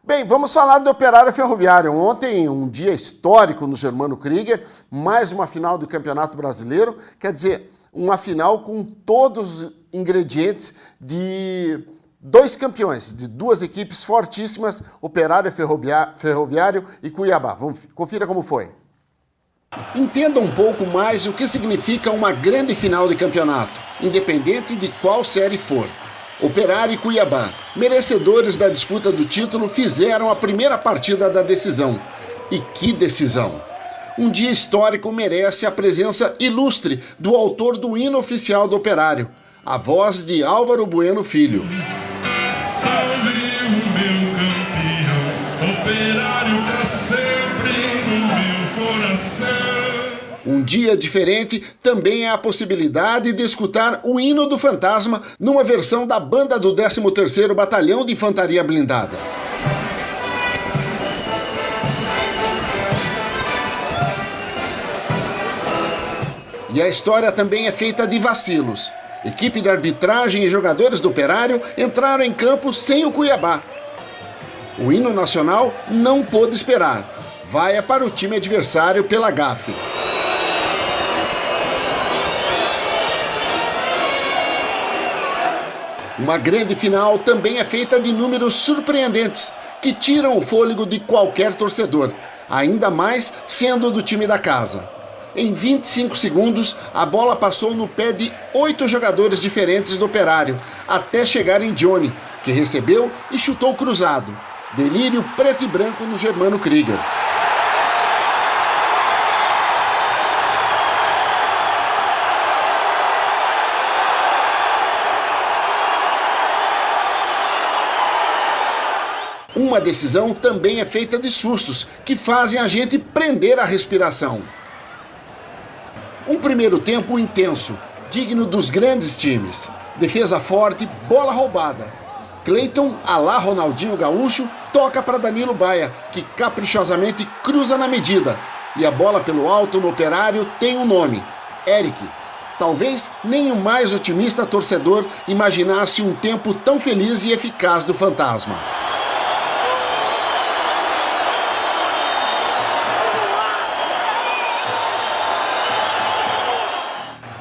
Bem, vamos falar do Operário Ferroviário. Ontem, um dia histórico no Germano Krieger, mais uma final do Campeonato Brasileiro, quer dizer, uma final com todos os ingredientes de dois campeões, de duas equipes fortíssimas, Operário Ferroviário e Cuiabá. Confira como foi. Entenda um pouco mais o que significa uma grande final de campeonato, independente de qual série for. Operário e Cuiabá, merecedores da disputa do título, fizeram a primeira partida da decisão. E que decisão! Um dia histórico merece a presença ilustre do autor do hino oficial do Operário, a voz de Álvaro Bueno Filho. Salve o meu campeão, Operário pra sempre no meu coração. Um dia diferente também é a possibilidade de escutar o hino do Fantasma numa versão da banda do 13º Batalhão de Infantaria Blindada. E a história também é feita de vacilos. Equipe de arbitragem e jogadores do Operário entraram em campo sem o Cuiabá. O hino nacional não pôde esperar. Vai para o time adversário pela gafe. Uma grande final também é feita de números surpreendentes, que tiram o fôlego de qualquer torcedor, ainda mais sendo do time da casa. Em 25 segundos, a bola passou no pé de 8 jogadores diferentes do Operário, até chegar em Johnny, que recebeu e chutou cruzado. Delírio preto e branco no Germano Krieger. Uma decisão também é feita de sustos, que fazem a gente prender a respiração. Um primeiro tempo intenso, digno dos grandes times. Defesa forte, bola roubada. Cleiton, à la Ronaldinho Gaúcho, toca para Danilo Baia, que caprichosamente cruza na medida. E a bola pelo alto no Operário tem um nome: Eric. Talvez nem o mais otimista torcedor imaginasse um tempo tão feliz e eficaz do Fantasma.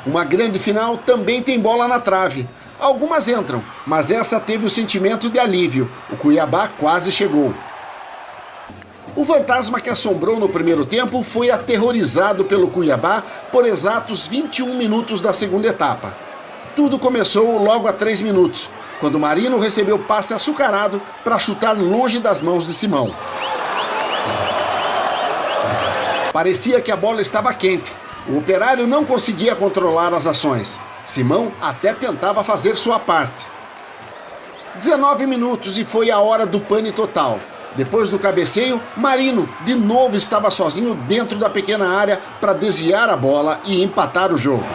Uma grande final também tem bola na trave. Algumas entram, mas essa teve o sentimento de alívio. O Cuiabá quase chegou. O Fantasma que assombrou no primeiro tempo foi aterrorizado pelo Cuiabá por exatos 21 minutos da segunda etapa. Tudo começou logo a 3 minutos, quando Marino recebeu passe açucarado para chutar longe das mãos de Simão. Parecia que a bola estava quente. O Operário não conseguia controlar as ações. Simão até tentava fazer sua parte. 19 minutos e foi a hora do pane total. Depois do cabeceio, Marino de novo estava sozinho dentro da pequena área para desviar a bola e empatar o jogo.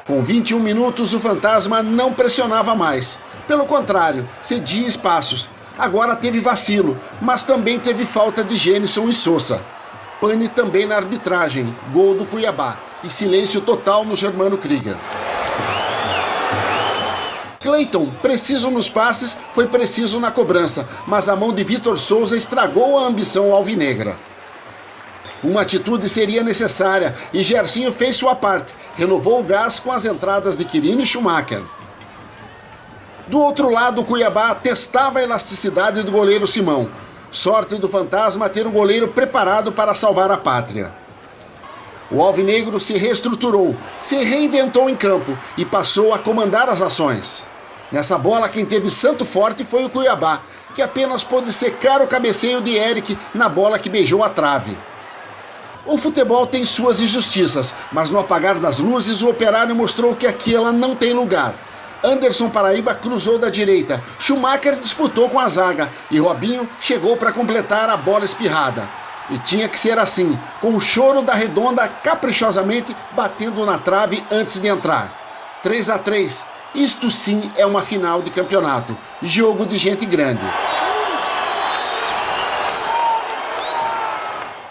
Com 21 minutos, o Fantasma não pressionava mais. Pelo contrário, cedia espaços. Agora teve vacilo, mas também teve falta de Gênison e Sousa. Pane também na arbitragem, gol do Cuiabá e silêncio total no Germano Krieger. Cleiton, preciso nos passes, foi preciso na cobrança, mas a mão de Vitor Souza estragou a ambição alvinegra. Uma atitude seria necessária e Gersinho fez sua parte, renovou o gás com as entradas de Quirino e Schumacher. Do outro lado, o Cuiabá testava a elasticidade do goleiro Simão. Sorte do Fantasma ter um goleiro preparado para salvar a pátria. O alvinegro se reestruturou, se reinventou em campo e passou a comandar as ações. Nessa bola, quem teve santo forte foi o Cuiabá, que apenas pôde secar o cabeceio de Eric na bola que beijou a trave. O futebol tem suas injustiças, mas no apagar das luzes, o Operário mostrou que aquela não tem lugar. Anderson Paraíba cruzou da direita, Schumacher disputou com a zaga e Robinho chegou para completar a bola espirrada. E tinha que ser assim, com o choro da Redonda caprichosamente batendo na trave antes de entrar. 3-3, isto sim é uma final de campeonato, jogo de gente grande.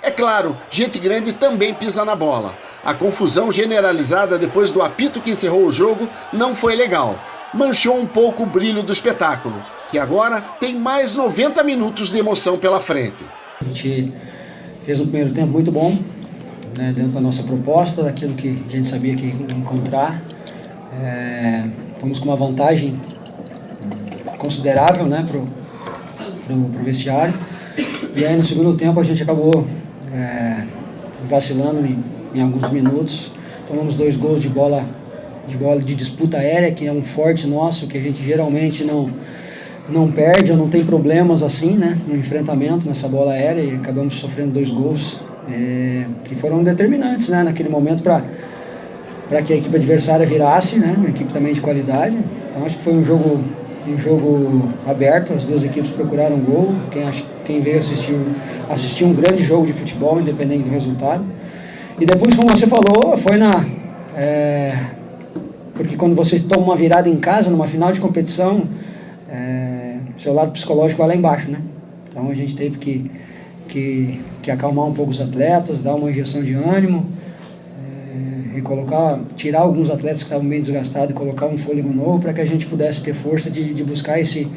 É claro, gente grande também pisa na bola. A confusão generalizada depois do apito que encerrou o jogo não foi legal. manchou um pouco o brilho do espetáculo, que agora tem mais 90 minutos de emoção pela frente. A gente fez um primeiro tempo muito bom, né, dentro da nossa proposta, daquilo que a gente sabia que ia encontrar. Fomos com uma vantagem considerável, né, pro vestiário. E aí no segundo tempo a gente acabou vacilando em alguns minutos. Tomamos 2 gols de bola de disputa aérea, que é um forte nosso, que a gente geralmente não perde ou não tem problemas assim, né, no enfrentamento nessa bola aérea, e acabamos sofrendo 2 gols que foram determinantes, né, naquele momento para que a equipe adversária virasse, né, uma equipe também de qualidade. Então acho que foi um jogo aberto, as duas equipes procuraram gol. Quem veio assistiu um grande jogo de futebol, independente do resultado. E depois, como você falou, foi porque quando você toma uma virada em casa, numa final de competição, seu lado psicológico vai lá embaixo, né? Então a gente teve que acalmar um pouco os atletas, dar uma injeção de ânimo, tirar alguns atletas que estavam bem desgastados e colocar um fôlego novo para que a gente pudesse ter força de buscar esse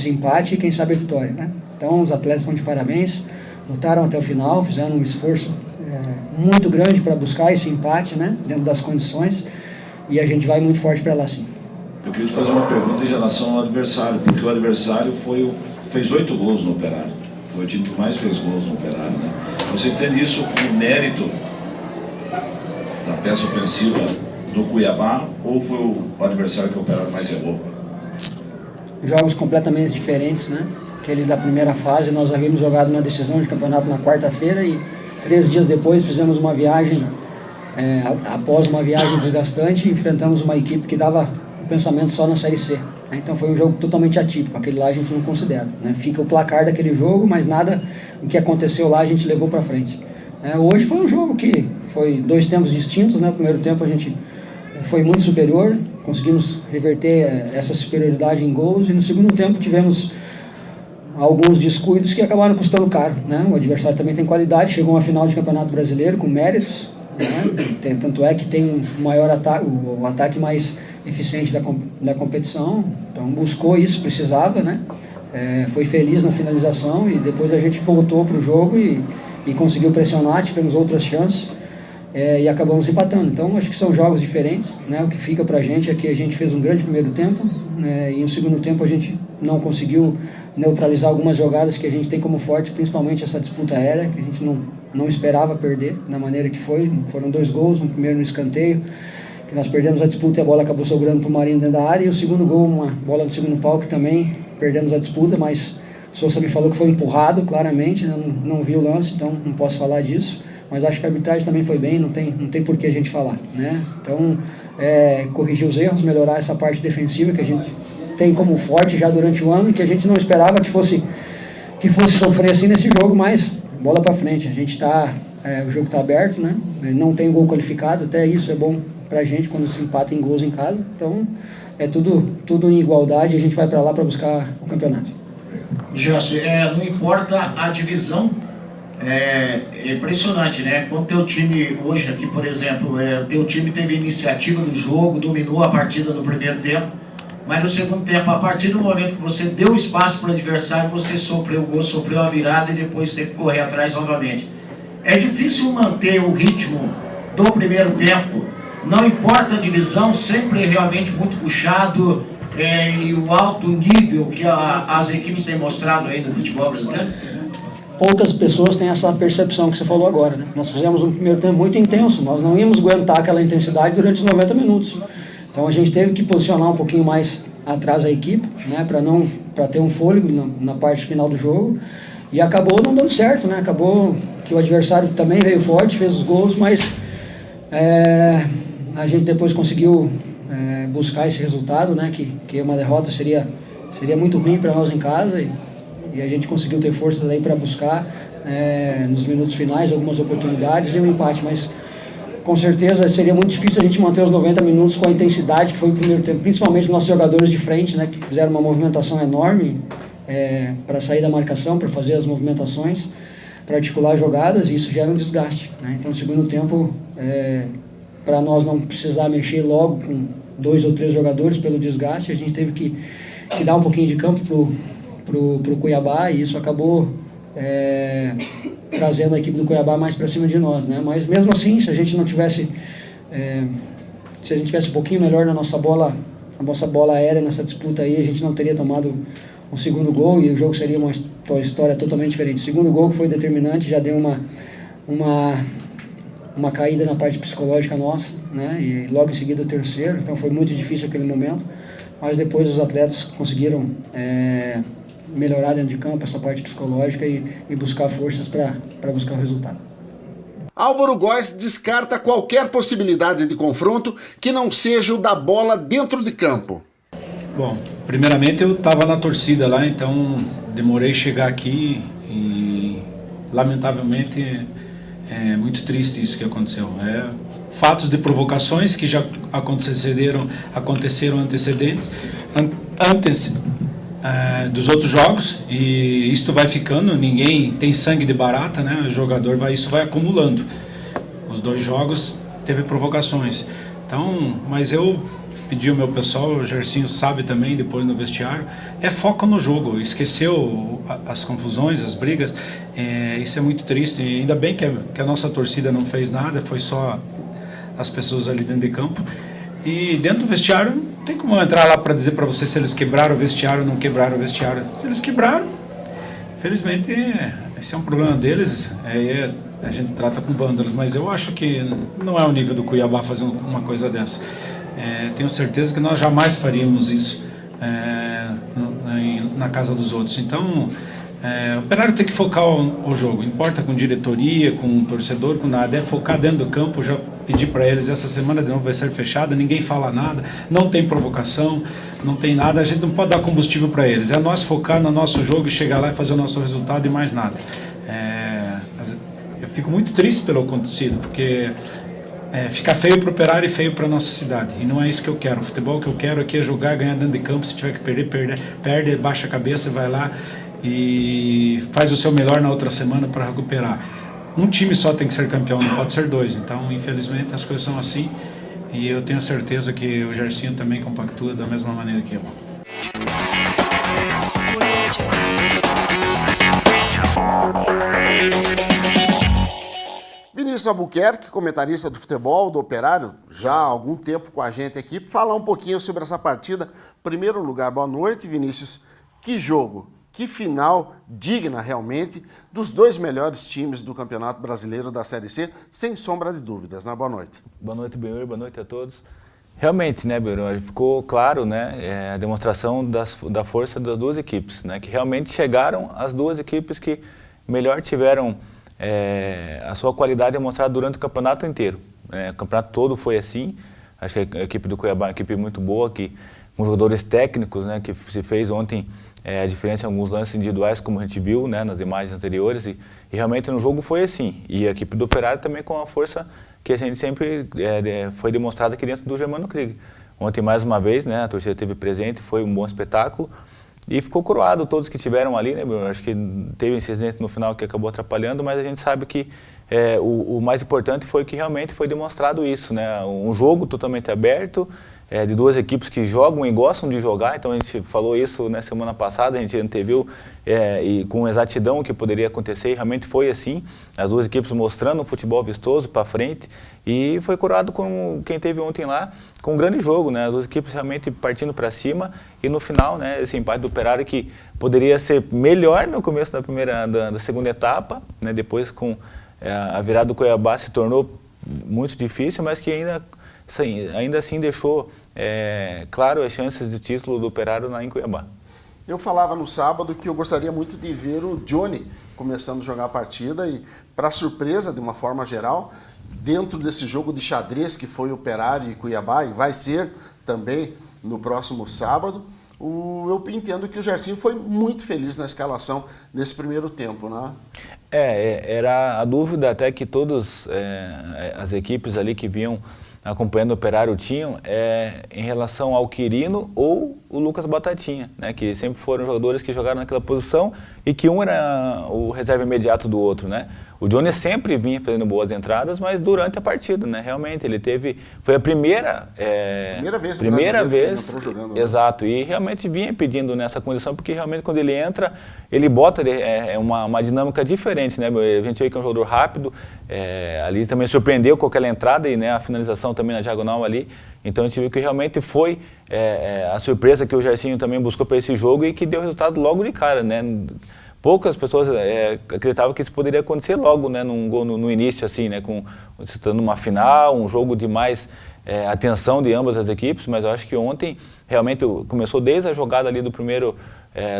empate e quem sabe a vitória, né? Então os atletas estão de parabéns, lutaram até o final, fizeram um esforço muito grande para buscar esse empate, né, dentro das condições, e a gente vai muito forte para lá sim. Eu queria te fazer uma pergunta em relação ao adversário, porque o adversário fez 8 gols no Operário, foi o time que mais fez gols no Operário, né? Você entende isso como mérito da peça ofensiva do Cuiabá, ou foi o adversário que o Operário mais errou? Jogos completamente diferentes, né? Aquele da primeira fase, nós havíamos jogado uma decisão de campeonato na quarta-feira e 3 dias depois fizemos uma viagem, após uma viagem desgastante, enfrentamos uma equipe que dava o pensamento só na Série C. Então foi um jogo totalmente atípico, aquele lá a gente não considera, né? Fica o placar daquele jogo, mas nada do que aconteceu lá a gente levou para frente. Hoje foi um jogo que foi 2 tempos distintos, né? O primeiro tempo a gente foi muito superior, conseguimos reverter essa superioridade em gols, e no segundo tempo tivemos alguns descuidos que acabaram custando caro, né? O adversário também tem qualidade, chegou a uma final de campeonato brasileiro com méritos, né? Tanto é que tem o ataque mais eficiente da competição, então buscou isso, precisava, né? Foi feliz na finalização e depois a gente voltou para o jogo e conseguiu pressionar, tivemos outras chances e acabamos empatando. Então acho que são jogos diferentes, né? O que fica para a gente é que a gente fez um grande primeiro tempo, e no segundo tempo a gente não conseguiu neutralizar algumas jogadas que a gente tem como forte, principalmente essa disputa aérea, que a gente não esperava perder da maneira que foi. Foram 2 gols, um primeiro no escanteio, que nós perdemos a disputa e a bola acabou sobrando para o Marinho dentro da área, e o segundo gol, uma bola no segundo pau, que também perdemos a disputa, mas Sousa me falou que foi empurrado claramente, né? Não vi o lance, então não posso falar disso, mas acho que a arbitragem também foi bem, não tem por que a gente falar, né? Então, corrigir os erros, melhorar essa parte defensiva que a gente tem como forte já durante o ano e que a gente não esperava que fosse sofrer assim nesse jogo, mas bola para frente. A gente o jogo está aberto, né? Não tem gol qualificado, até isso é bom para a gente quando se empata em gols em casa. Então é tudo em igualdade, e a gente vai para lá para buscar o campeonato. José, não importa a divisão, é impressionante, né? Quando teu time hoje aqui, por exemplo, teu time teve iniciativa no jogo, dominou a partida no primeiro tempo, mas no segundo tempo, a partir do momento que você deu espaço para o adversário, você sofreu o gol, sofreu a virada e depois teve que correr atrás novamente. É difícil manter o ritmo do primeiro tempo, não importa a divisão, sempre realmente muito puxado, e o alto nível que as equipes têm mostrado aí no futebol brasileiro? Poucas pessoas têm essa percepção que você falou agora, né? Nós fizemos um primeiro tempo muito intenso, nós não íamos aguentar aquela intensidade durante os 90 minutos. Então a gente teve que posicionar um pouquinho mais atrás a equipe, né, para ter um fôlego na parte final do jogo, e acabou não dando certo, né? Acabou que o adversário também veio forte, fez os gols, mas a gente depois conseguiu buscar esse resultado, né, que uma derrota seria muito ruim para nós em casa, e a gente conseguiu ter forças aí para buscar nos minutos finais algumas oportunidades e um empate, mas com certeza seria muito difícil a gente manter os 90 minutos com a intensidade que foi o primeiro tempo, principalmente os nossos jogadores de frente, né, que fizeram uma movimentação enorme para sair da marcação, para fazer as movimentações, para articular jogadas, e isso gera um desgaste, né? Então, no segundo tempo, para nós não precisar mexer logo 2 ou 3 jogadores pelo desgaste, a gente teve que dar um pouquinho de campo pro Cuiabá, e isso acabou trazendo a equipe do Cuiabá mais para cima de nós, né? Mas mesmo assim, se a gente tivesse um pouquinho melhor na nossa bola aérea nessa disputa aí, a gente não teria tomado um segundo gol e o jogo seria uma história totalmente diferente. O segundo gol, que foi determinante, já deu uma caída na parte psicológica nossa, né? E logo em seguida o terceiro, então foi muito difícil aquele momento, mas depois os atletas conseguiram melhorar dentro de campo essa parte psicológica e buscar forças para buscar o resultado. Álvaro Góes descarta qualquer possibilidade de confronto que não seja o da bola dentro de campo. Bom, primeiramente eu estava na torcida lá, então demorei a chegar aqui e lamentavelmente é muito triste isso que aconteceu. Fatos de provocações que já aconteceram antes dos outros jogos, e isto vai ficando, ninguém tem sangue de barata, né? O jogador isso vai acumulando. Os 2 jogos teve provocações. Então, mas eu pedi ao meu pessoal, o Gersinho sabe também, depois no vestiário, foco no jogo, esqueceu as confusões, as brigas, isso é muito triste, e ainda bem que a nossa torcida não fez nada, foi só as pessoas ali dentro de campo. E dentro do vestiário, não tem como eu entrar lá para dizer para você se eles quebraram o vestiário ou não quebraram o vestiário. Se eles quebraram, infelizmente, esse é um problema deles, a gente trata com vândalos, mas eu acho que não é o nível do Cuiabá fazer uma coisa dessa. Tenho certeza que nós jamais faríamos isso na casa dos outros. Então, o Operário tem que focar o jogo, não importa com diretoria, com torcedor, com nada, focar dentro do campo. Já pedi para eles, essa semana de novo vai ser fechada, ninguém fala nada, não tem provocação, não tem nada, a gente não pode dar combustível para eles, é nós focar no nosso jogo e chegar lá e fazer o nosso resultado e mais nada. Eu fico muito triste pelo acontecido, porque fica feio para o Operário e feio para a nossa cidade, e não é isso que eu quero. O futebol que eu quero aqui é jogar, ganhar dentro de campo, se tiver que perder, perde, baixa a cabeça, vai lá e faz o seu melhor na outra semana para recuperar. Um time só tem que ser campeão, não pode ser 2. Então, infelizmente, as coisas são assim. E eu tenho certeza que o Gersinho também compactua da mesma maneira que eu. Vinícius Albuquerque, comentarista do futebol do Operário, já há algum tempo com a gente aqui, falar um pouquinho sobre essa partida. Em primeiro lugar, boa noite, Vinícius. Que jogo! Que final digna, realmente, dos 2 melhores times do Campeonato Brasileiro da Série C, sem sombra de dúvidas, né? Boa noite. Boa noite, Benhur, boa noite a todos. Realmente, né, Benhur, ficou claro, né, a demonstração da força das 2 equipes, né, que realmente chegaram as 2 equipes que melhor tiveram a sua qualidade demonstrada durante o campeonato inteiro. O campeonato todo foi assim. Acho que a equipe do Cuiabá é uma equipe muito boa, com jogadores técnicos, né, que se fez ontem a diferença em alguns lances individuais, como a gente viu, né, nas imagens anteriores, e realmente no jogo foi assim. E a equipe do Operário também com a força que a gente sempre foi demonstrada aqui dentro do Germano Krieg. Ontem, mais uma vez, né, a torcida esteve presente, foi um bom espetáculo e ficou coroado todos que tiveram ali, né, Bruno? Acho que teve um incidente no final que acabou atrapalhando, mas a gente sabe que o mais importante foi que realmente foi demonstrado isso, né, um jogo totalmente aberto, de 2 equipes que jogam e gostam de jogar. Então a gente falou isso na semana passada, a gente anteviu e com exatidão o que poderia acontecer, e realmente foi assim, as 2 equipes mostrando um futebol vistoso para frente, e foi coroado com quem teve ontem lá, com um grande jogo, né, as 2 equipes realmente partindo para cima, e no final, né, esse empate do Operário que poderia ser melhor no começo da segunda etapa, né, depois com a virada do Cuiabá se tornou muito difícil, mas que ainda assim deixou claro as chances de título do Operário lá em Cuiabá. Eu falava no sábado que eu gostaria muito de ver o Johnny começando a jogar a partida e, para surpresa, de uma forma geral, dentro desse jogo de xadrez que foi Operário e Cuiabá, e vai ser também no próximo sábado, eu entendo que o Gersinho foi muito feliz na escalação nesse primeiro tempo, né? Era a dúvida até que todas as equipes ali que vinham acompanhando o Operário tinham em relação ao Quirino ou o Lucas Batatinha, né, que sempre foram jogadores que jogaram naquela posição e que um era o reserva imediato do outro, né? O Johnny sempre vinha fazendo boas entradas, mas durante a partida, né? Realmente, ele teve... Foi a primeira vez que ele entrou jogando, né? Exato, e realmente vinha pedindo nessa condição, porque realmente quando ele entra, ele bota uma dinâmica diferente, né? A gente vê que é um jogador rápido, ali também surpreendeu com aquela entrada e, né, a finalização também na diagonal ali. Então a gente viu que realmente foi a surpresa que o Jairzinho também buscou para esse jogo e que deu resultado logo de cara, né? Poucas pessoas acreditavam que isso poderia acontecer logo, né, num gol no início, assim, né, se tratando uma final, um jogo de mais atenção de ambas as equipes, mas eu acho que ontem realmente começou desde a jogada ali do primeiro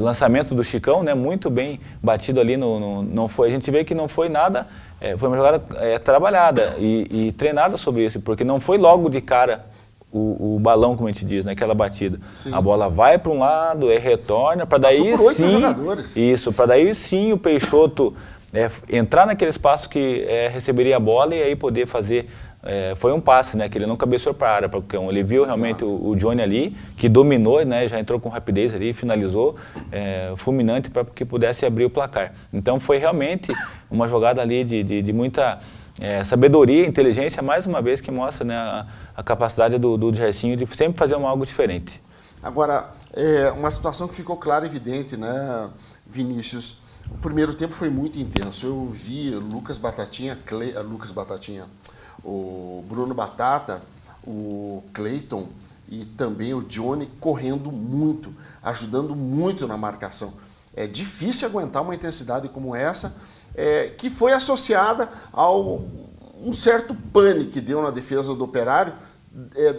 lançamento do Chicão, né, muito bem batido ali, não foi, a gente vê que não foi nada, foi uma jogada trabalhada e treinada sobre isso, porque não foi logo de cara o balão, como a gente diz, naquela batida. Sim. A bola vai para um lado, retorna, para daí por 8 sim... jogadores. Isso, para daí sim o Peixoto entrar naquele espaço que receberia a bola e aí poder fazer... foi um passe, né, que ele não cabeceou para a área, porque ele viu realmente o Johnny ali, que dominou, né, já entrou com rapidez ali, finalizou, fulminante para que pudesse abrir o placar. Então foi realmente uma jogada ali de muita... sabedoria, inteligência, mais uma vez que mostra, né, a capacidade do Jairzinho de sempre fazer algo diferente. Agora, uma situação que ficou clara e evidente, né, Vinícius? O primeiro tempo foi muito intenso. Eu vi Lucas Batatinha, o Bruno Batata, o Cleiton e também o Johnny correndo muito, ajudando muito na marcação. É difícil aguentar uma intensidade como essa, que foi associada a um certo pane que deu na defesa do Operário,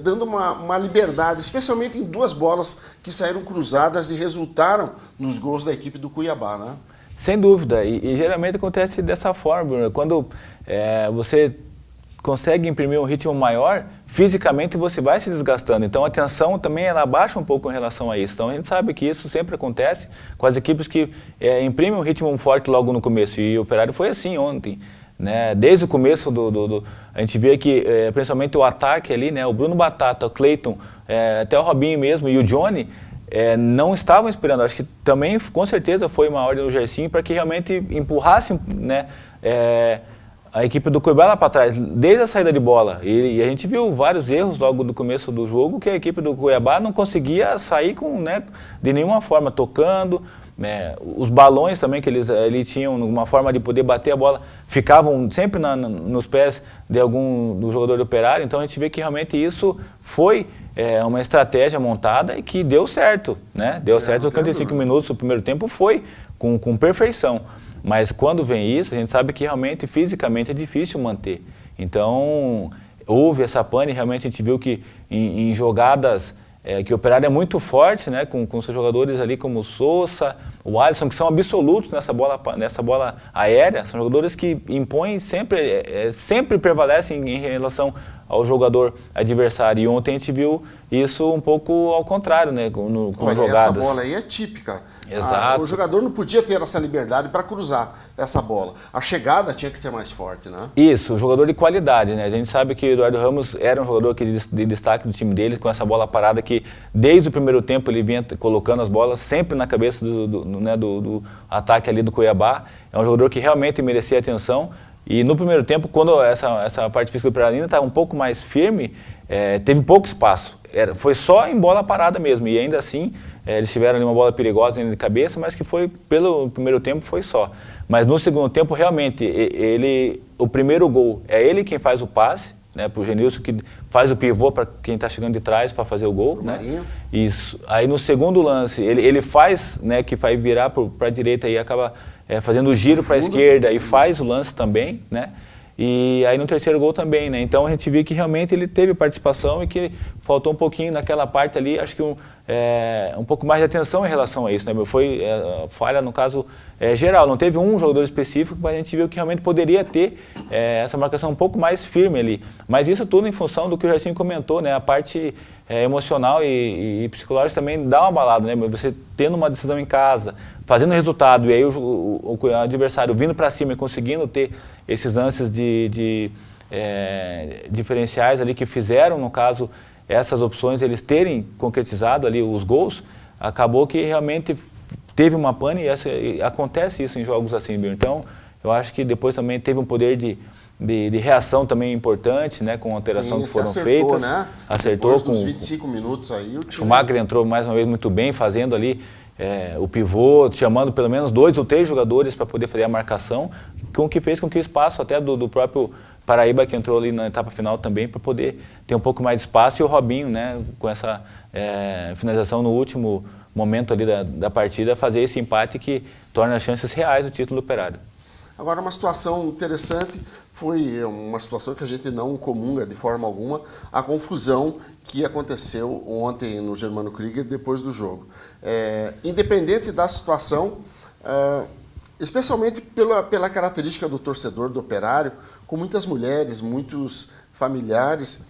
dando uma liberdade, especialmente em 2 bolas que saíram cruzadas e resultaram nos gols da equipe do Cuiabá, né? Sem dúvida, e geralmente acontece dessa forma, Bruno. Quando você consegue imprimir um ritmo maior, fisicamente você vai se desgastando. Então a tensão também ela baixa um pouco em relação a isso. Então a gente sabe que isso sempre acontece com as equipes que imprimem um ritmo forte logo no começo. E o Operário foi assim ontem, né? Desde o começo a gente via que principalmente o ataque ali, né? O Bruno Batata, o Cleiton, até o Robinho mesmo e o Johnny não estavam esperando. Acho que também com certeza foi uma ordem do Jairzinho para que realmente empurrasse, né, a equipe do Cuiabá lá para trás, desde a saída de bola. E a gente viu vários erros logo no começo do jogo, que a equipe do Cuiabá não conseguia sair de nenhuma forma, tocando. Os balões também que eles tinham, uma forma de poder bater a bola, ficavam sempre nos pés de algum do jogador do Operário. Então a gente vê que realmente isso foi uma estratégia montada e que deu certo, né? Deu certo os 55 minutos do primeiro tempo, foi com perfeição. Mas quando vem isso, a gente sabe que realmente, fisicamente, é difícil manter. Então, houve essa pane, realmente a gente viu que em jogadas que o Operário é muito forte, né, com seus jogadores ali como o Sousa, o Alisson, que são absolutos nessa bola aérea, são jogadores que impõem sempre prevalecem em relação ao jogador adversário. E ontem a gente viu isso um pouco ao contrário, né, com jogadas. Essa bola aí é típica. Exato. O jogador não podia ter essa liberdade para cruzar essa bola. A chegada tinha que ser mais forte, né? Isso, um jogador de qualidade, né? A gente sabe que o Eduardo Ramos era um jogador de destaque do time dele, com essa bola parada que desde o primeiro tempo ele vinha colocando as bolas sempre na cabeça do ataque ali do Cuiabá. É um jogador que realmente merecia atenção. E no primeiro tempo, quando essa parte física do Operário estava um pouco mais firme, teve pouco espaço. Foi só em bola parada mesmo. E ainda assim, eles tiveram ali uma bola perigosa de cabeça, mas que foi, pelo primeiro tempo, foi só. Mas no segundo tempo, realmente, o primeiro gol é ele quem faz o passe, né, para o Genilson, que faz o pivô para quem está chegando de trás para fazer o gol. Né? Isso. Aí no segundo lance, ele faz, né, que vai virar para a direita e acaba fazendo o giro para a esquerda e faz o lance também, né? E aí no terceiro gol também, né? Então a gente viu que realmente ele teve participação e que faltou um pouquinho naquela parte ali, acho que um pouco mais de atenção em relação a isso, né? Foi falha, no caso, geral. Não teve um jogador específico, mas a gente viu que realmente poderia ter essa marcação um pouco mais firme ali. Mas isso tudo em função do que o Jairzinho comentou, né? A parte emocional e psicológica também dá uma balada, né? Você tendo uma decisão em casa, fazendo resultado, e aí o adversário vindo para cima e conseguindo ter esses lances de diferenciais ali que fizeram, no caso, essas opções, eles terem concretizado ali os gols, acabou que realmente teve uma pane e acontece isso em jogos assim, então eu acho que depois também teve um poder de reação também importante, né, com a alteração que foram feitas. Né? Acertou depois com dos 25 minutos aí. O Schumacher entrou mais uma vez muito bem, fazendo ali o pivô, chamando pelo menos 2 ou 3 jogadores para poder fazer a marcação, com o que fez com que o espaço até do próprio Paraíba, que entrou ali na etapa final também, para poder ter um pouco mais de espaço, e o Robinho, né, com essa finalização no último momento ali da partida, fazer esse empate que torna as chances reais do título do Operário. Agora, uma situação interessante, foi uma situação que a gente não comunga de forma alguma, a confusão que aconteceu ontem no Germano Krieger depois do jogo. Independente da situação, especialmente pela característica do torcedor do Operário, com muitas mulheres, muitos familiares,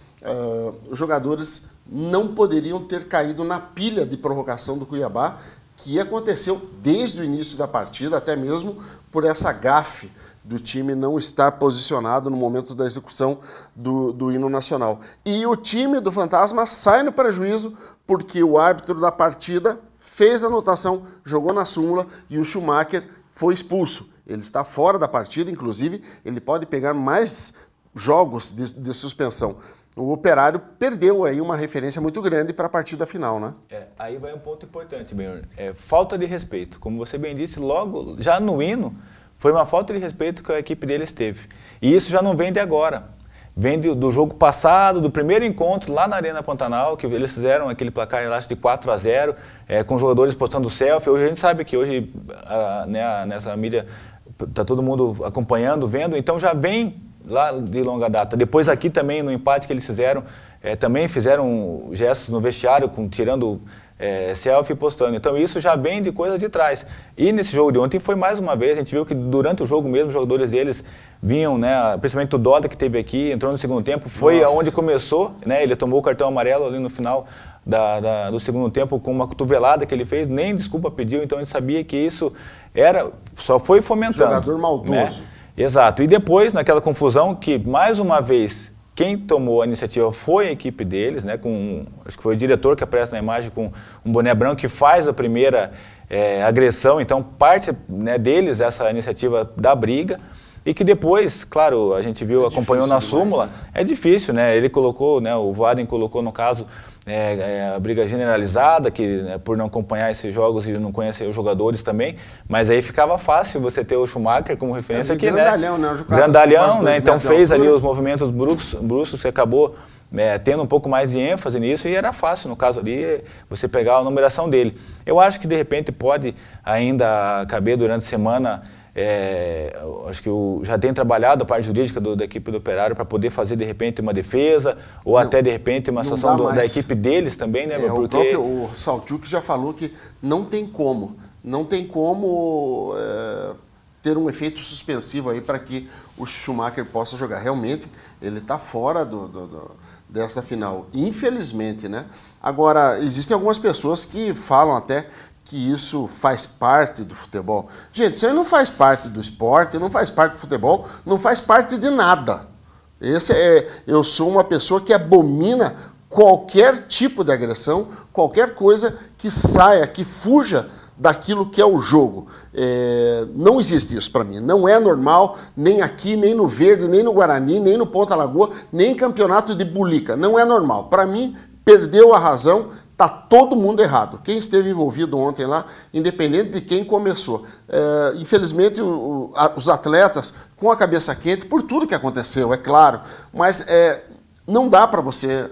os jogadores não poderiam ter caído na pilha de provocação do Cuiabá, que aconteceu desde o início da partida, até mesmo por essa gafe do time não estar posicionado no momento da execução do hino nacional. E o time do Fantasma sai no prejuízo porque o árbitro da partida fez a anotação, jogou na súmula e o Schumacher foi expulso. Ele está fora da partida, inclusive ele pode pegar mais jogos de suspensão. O Operário perdeu aí uma referência muito grande para a partida final, né? Aí vai um ponto importante, Benhor. Falta de respeito. Como você bem disse, logo, já no hino, foi uma falta de respeito que a equipe deles teve. E isso já não vem de agora. Vem do jogo passado, do primeiro encontro lá na Arena Pantanal, que eles fizeram aquele placar elástico de 4-0, com jogadores postando selfie. Hoje a gente sabe que hoje, nessa mídia, está todo mundo acompanhando, vendo, então já vem lá de longa data. Depois aqui também, no empate que eles fizeram, também fizeram gestos no vestiário, tirando selfie e postando. Então isso já vem de coisas de trás. E nesse jogo de ontem foi mais uma vez, a gente viu que durante o jogo mesmo, os jogadores deles vinham, né, principalmente o Doda que teve aqui, entrou no segundo tempo, foi aonde começou, né, ele tomou o cartão amarelo ali no final do segundo tempo com uma cotovelada que ele fez, nem desculpa pediu, então ele sabia que isso só foi fomentando. Jogador maldoso. Né? Exato. E depois, naquela confusão, que mais uma vez, quem tomou a iniciativa foi a equipe deles, né, acho que foi o diretor que aparece na imagem com um boné branco que faz a primeira agressão, então parte, né, deles essa iniciativa da briga, e que depois, claro, a gente viu, acompanhou na súmula, é difícil, né, ele colocou, né, o Vaden colocou no caso a briga generalizada, que por não acompanhar esses jogos e não conhecer os jogadores também, mas aí ficava fácil você ter o Schumacher como referência aqui, né? Grandalhão, né? Então fez ali os movimentos bruscos que acabou tendo um pouco mais de ênfase nisso, e era fácil, no caso ali, você pegar a numeração dele. Eu acho que de repente pode ainda caber durante a semana. Acho que já tem trabalhado a parte jurídica da equipe do Operário para poder fazer de repente uma defesa ou até de repente uma situação da equipe deles também, né? Porque o Salchuk já falou que não tem como ter um efeito suspensivo aí para que o Schumacher possa jogar. Realmente ele está fora desta final, infelizmente, né? Agora existem algumas pessoas que falam até que isso faz parte do futebol. Gente, isso aí não faz parte do esporte, não faz parte do futebol, não faz parte de nada. Eu sou uma pessoa que abomina qualquer tipo de agressão, qualquer coisa que saia, que fuja daquilo que é o jogo. Não existe isso para mim. Não é normal, nem aqui, nem no Verde, nem no Guarani, nem no Ponta Lagoa, nem em campeonato de bulica. Não é normal. Para mim, perdeu a razão. Está todo mundo errado. Quem esteve envolvido ontem lá, independente de quem começou. Infelizmente, os atletas com a cabeça quente, por tudo que aconteceu, é claro, mas não dá para você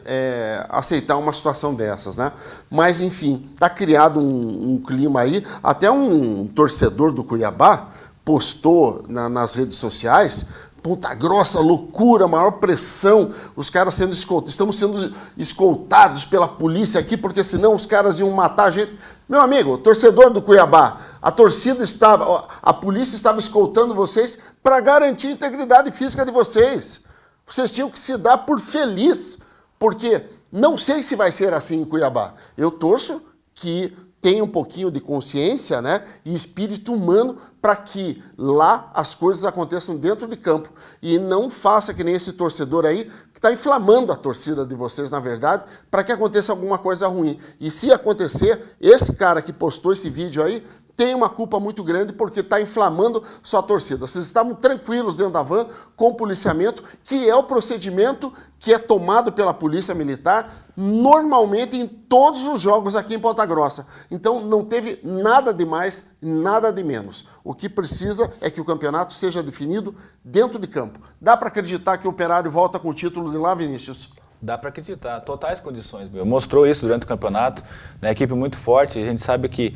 aceitar uma situação dessas, né? Mas, enfim, está criado um clima aí. Até um torcedor do Cuiabá postou nas redes sociais: Ponta Grossa, loucura, maior pressão, os caras sendo escoltados, estamos sendo escoltados pela polícia aqui, porque senão os caras iam matar a gente. Meu amigo, torcedor do Cuiabá, a polícia estava escoltando vocês para garantir a integridade física de vocês. Vocês tinham que se dar por feliz, porque não sei se vai ser assim em Cuiabá. Eu torço que tenha um pouquinho de consciência, né, e espírito humano para que lá as coisas aconteçam dentro de campo. E não faça que nem esse torcedor aí, que está inflamando a torcida de vocês, na verdade, para que aconteça alguma coisa ruim. E se acontecer, esse cara que postou esse vídeo aí tem uma culpa muito grande porque está inflamando sua torcida. Vocês estavam tranquilos dentro da van com o policiamento, que é o procedimento que é tomado pela Polícia Militar normalmente em todos os jogos aqui em Ponta Grossa. Então não teve nada de mais, nada de menos. O que precisa é que o campeonato seja definido dentro de campo. Dá para acreditar que o Operário volta com o título de lá, Vinícius? Dá para acreditar, totais condições. Mostrou isso durante o campeonato, né? Equipe muito forte, a gente sabe que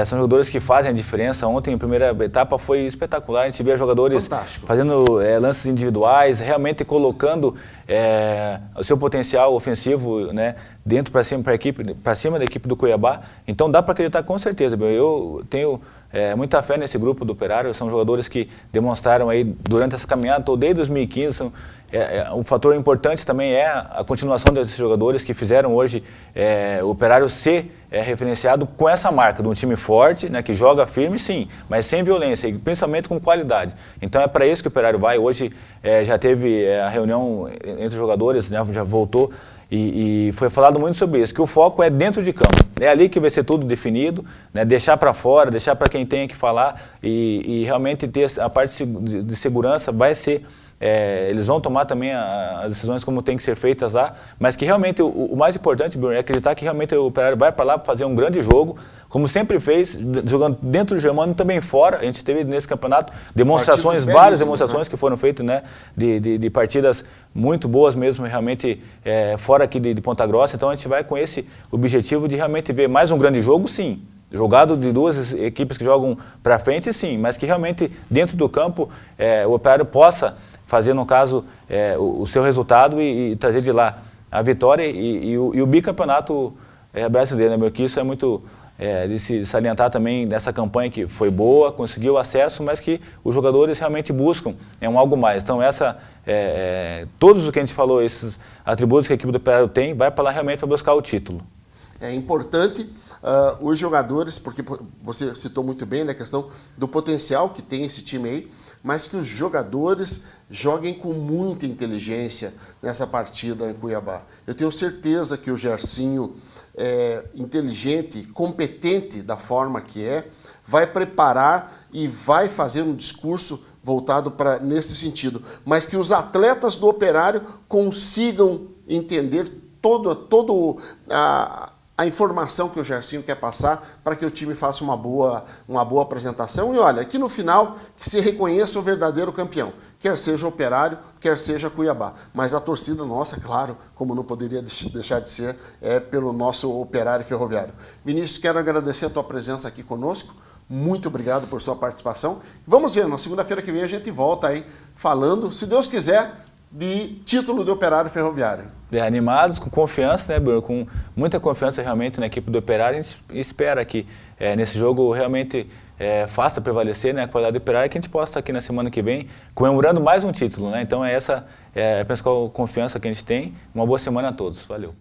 são jogadores que fazem a diferença. Ontem, a primeira etapa foi espetacular, a gente via jogadores fantástico, fazendo lances individuais, realmente colocando o seu potencial ofensivo, né, dentro para cima da equipe do Cuiabá. Então dá para acreditar com certeza. Eu tenho muita fé nesse grupo do Operário, são jogadores que demonstraram aí durante essa caminhada, desde 2015, um fator importante também é a continuação desses jogadores que fizeram hoje o Operário ser referenciado com essa marca de um time forte, né, que joga firme, sim, mas sem violência e principalmente com qualidade. Então é para isso que o Operário vai. Hoje já teve a reunião entre os jogadores, né, já voltou e foi falado muito sobre isso, que o foco é dentro de campo. É ali que vai ser tudo definido, né, deixar para fora, deixar para quem tem que falar e realmente ter a parte de segurança vai ser... eles vão tomar também as decisões como tem que ser feitas lá, mas que realmente o mais importante, Bruno, é acreditar que realmente o Operário vai para lá para fazer um grande jogo, como sempre fez, jogando dentro do Germano e também fora. A gente teve nesse campeonato demonstrações, várias demonstrações, né, que foram feitas, né, de partidas muito boas mesmo, realmente fora aqui de Ponta Grossa. Então a gente vai com esse objetivo de realmente ver mais um grande jogo, sim. Jogado de duas equipes que jogam para frente, sim, mas que realmente dentro do campo o Operário possa fazer, no caso, o seu resultado e trazer de lá a vitória e o bicampeonato brasileiro, né, meu? Que isso é muito de se salientar também dessa campanha que foi boa, conseguiu acesso, mas que os jogadores realmente buscam algo mais. Então, todos o que a gente falou, esses atributos que a equipe do Operário tem, vai para lá realmente para buscar o título. É importante os jogadores, porque você citou muito bem, né, a questão do potencial que tem esse time aí, mas que os jogadores joguem com muita inteligência nessa partida em Cuiabá. Eu tenho certeza que o Gersinho, inteligente, competente da forma que vai preparar e vai fazer um discurso voltado nesse sentido, mas que os atletas do Operário consigam entender todo a informação que o Gersinho quer passar para que o time faça uma boa apresentação. E olha, aqui no final, que se reconheça o verdadeiro campeão, quer seja o Operário, quer seja Cuiabá. Mas a torcida nossa, claro, como não poderia deixar de ser, pelo nosso Operário Ferroviário. Vinícius, quero agradecer a tua presença aqui conosco. Muito obrigado por sua participação. Vamos ver, na segunda-feira que vem a gente volta aí falando, se Deus quiser, de título de Operário Ferroviário. Animados, com confiança, né, Bruno? Com muita confiança realmente na equipe do Operário. A gente espera que nesse jogo realmente faça prevalecer, né, a qualidade do Operário e que a gente possa estar aqui na semana que vem comemorando mais um título, né? Então essa é a principal confiança que a gente tem. Uma boa semana a todos. Valeu.